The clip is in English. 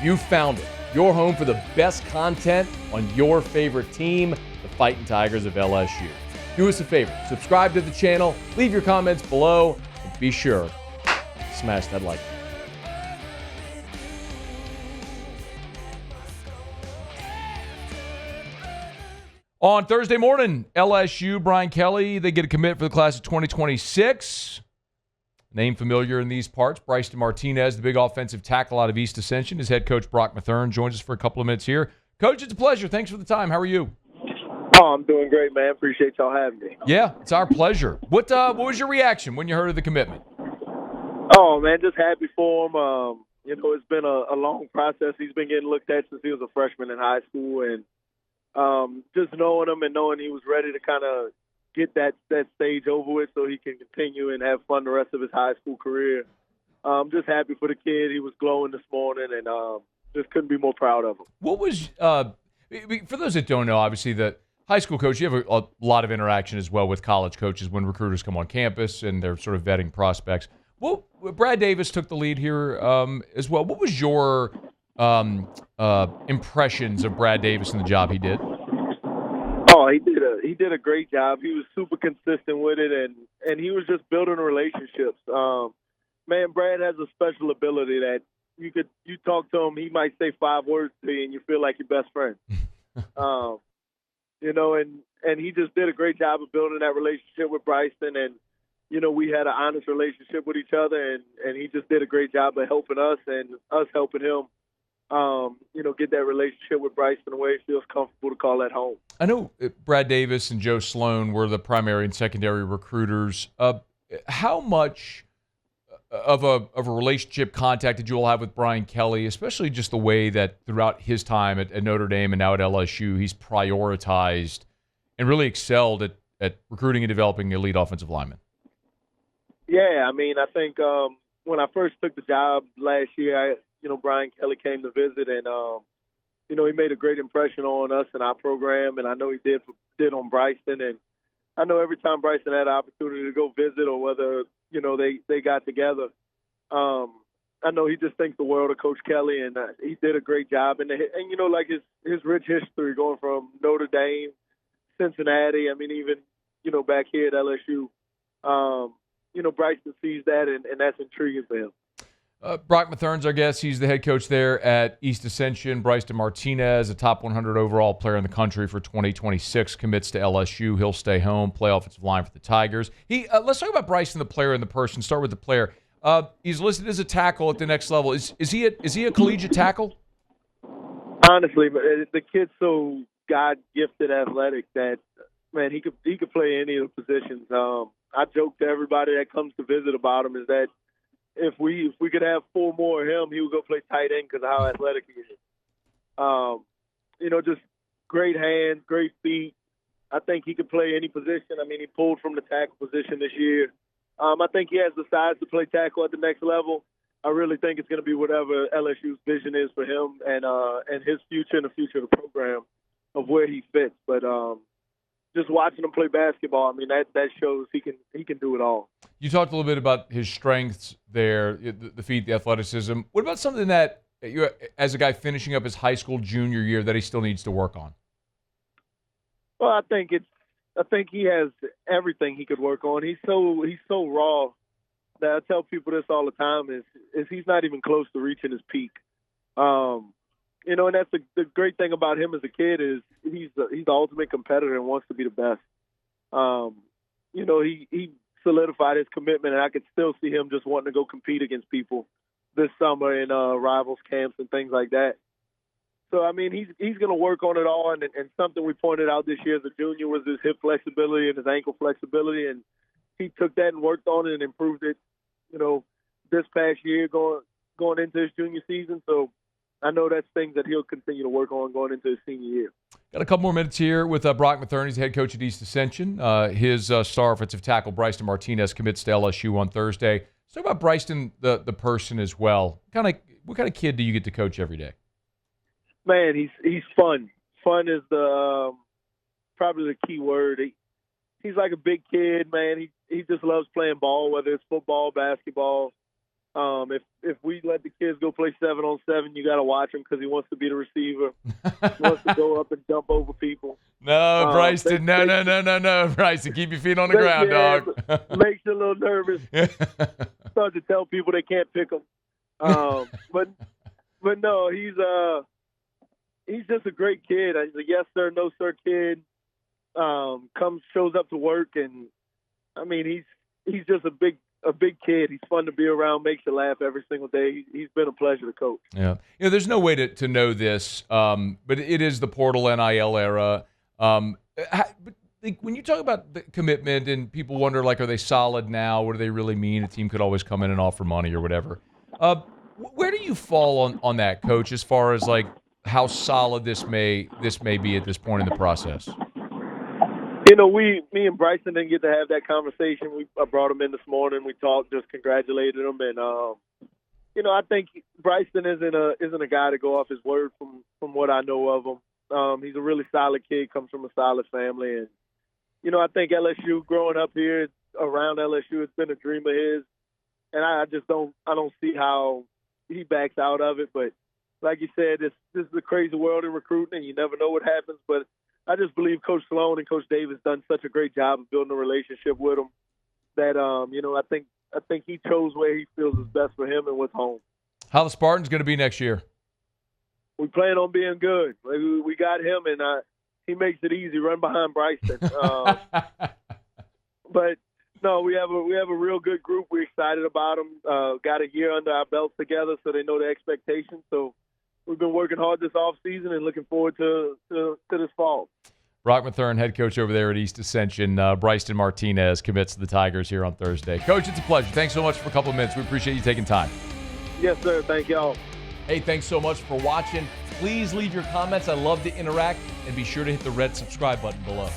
You found it. Your home for the best content on your favorite team, the Fighting Tigers of LSU. Do us a favor. Subscribe to the channel. Leave your comments below. And be sure to smash that like button. On Thursday morning, LSU, Brian Kelly, they get a commit for the class of 2026. Name familiar in these parts, Brysten Martinez, the big offensive tackle out of East Ascension. His head coach, Brock Matherne, joins us for a couple of minutes here. Coach, it's a pleasure. Thanks for the time. How are you? Oh, I'm doing great, man. Appreciate y'all having me. Yeah, it's our pleasure. What was your reaction when you heard of the commitment? Oh, man, just happy for him. It's been a long process. He's been getting looked at since he was a freshman in high school, and just knowing him and knowing he was ready to kind of get that stage over with so he can continue and have fun the rest of his high school career. Just happy for the kid. He was glowing this morning, and just couldn't be more proud of him. What was for those that don't know, obviously, the high school coach, you have a lot of interaction as well with college coaches when recruiters come on campus and they're sort of vetting prospects. Well, Brad Davis took the lead here as well. What was your impressions of Brad Davis and the job he did? Oh, he did a great job. He was super consistent with it, and he was just building relationships. Man, Brad has a special ability that you talk to him, he might say 5 words to you, and you feel like your best friend. And he just did a great job of building that relationship with Brysten, and we had an honest relationship with each other, and he just did a great job of helping us and us helping him. Get that relationship with Brysten the way he feels comfortable to call that home. I know Brad Davis and Joe Sloan were the primary and secondary recruiters. How much of a relationship contact did you all have with Brian Kelly, especially just the way that throughout his time at Notre Dame and now at LSU, he's prioritized and really excelled at recruiting and developing the elite offensive linemen? Yeah, I think when I first took the job last year, Brian Kelly came to visit, and he made a great impression on us and our program, and I know he did on Brysten. And I know every time Brysten had an opportunity to go visit, or whether they got together, I know he just thinks the world of Coach Kelly, and he did a great job. And like his rich history going from Notre Dame, Cincinnati, even back here at LSU, Brysten sees that, and that's intriguing for him. Brock Matherne's our guest. He's the head coach there at East Ascension. Brysten Martinez, a top 100 overall player in the country for 2026, commits to LSU. He'll stay home, play offensive line for the Tigers. Let's talk about Brysten, the player and the person. Start with the player. He's listed as a tackle at the next level. Is he a collegiate tackle? Honestly, the kid's so God-gifted athletic that, man, he could play any of the positions. I joke to everybody that comes to visit about him is that if we could have 4 more of him, he would go play tight end because of how athletic he is. Just great hands, great feet. I think he could play any position. He pulled from the tackle position this year. I think he has the size to play tackle at the next level. I really think it's going to be whatever LSU's vision is for him and his future and the future of the program of where he fits. But just watching him play basketball, that shows he can do it all. You talked a little bit about his strengths there, the feet, the athleticism. What about something that you, as a guy finishing up his high school junior year, that he still needs to work on? Well, I think he has everything he could work on. He's so raw that I tell people this all the time is he's not even close to reaching his peak. And that's the great thing about him as a kid is he's the ultimate competitor and wants to be the best. He solidified his commitment, and I could still see him just wanting to go compete against people this summer in rivals camps and things like that. So, he's going to work on it all, and something we pointed out this year as a junior was his hip flexibility and his ankle flexibility, and he took that and worked on it and improved it, this past year going into his junior season. So I know that's things that he'll continue to work on going into his senior year. Got a couple more minutes here with Brock Matherne. He's the head coach at East Ascension. His star offensive tackle, Brysten Martinez, commits to LSU on Thursday. Let's talk about Brysten, the person as well. What kind of kid do you get to coach every day? Man, he's fun. Fun is probably the key word. He's like a big kid, man. He just loves playing ball, whether it's football, basketball. If we let the kids go play 7-on-7, you got to watch him because he wants to be the receiver. He wants to go up and jump over people. No, Brysten. No, Brysten. Keep your feet on the ground, dog. Makes you a little nervous. Start to tell people they can't pick him. But no, he's just a great kid. He's a yes sir, no sir kid. Shows up to work, and I mean he's just a big kid. He's fun to be around, makes you laugh every single day. He's been a pleasure to coach. Yeah. There's no way to know this, but it is the portal NIL era. But when you talk about the commitment and people wonder, like, are they solid now? What do they really mean? A team could always come in and offer money or whatever. Where do you fall on that, Coach, as far as, like, how solid this may be at this point in the process? Me and Bryson didn't get to have that conversation. I brought him in this morning. We talked, just congratulated him, and I think Bryson isn't a guy to go off his word from what I know of him. He's a really solid kid, comes from a solid family, and I think LSU, growing up here around LSU, it's been a dream of his, and I don't see how he backs out of it. But like you said, this is a crazy world in recruiting, and you never know what happens. But I just believe Coach Sloan and Coach Davis done such a great job of building a relationship with him that I think he chose where he feels is best for him and what's home. How the Spartans going to be next year? We plan on being good. We got him, and he makes it easy. Run behind Bryson. But no, we have a real good group. We're excited about them. Got a year under our belts together, so they know the expectations. So we've been working hard this offseason and looking forward to this fall. Brock Matherne, head coach over there at East Ascension. Brysten Martinez commits to the Tigers here on Thursday. Coach, it's a pleasure. Thanks so much for a couple of minutes. We appreciate you taking time. Yes, sir. Thank y'all. Hey, thanks so much for watching. Please leave your comments. I love to interact. And be sure to hit the red subscribe button below.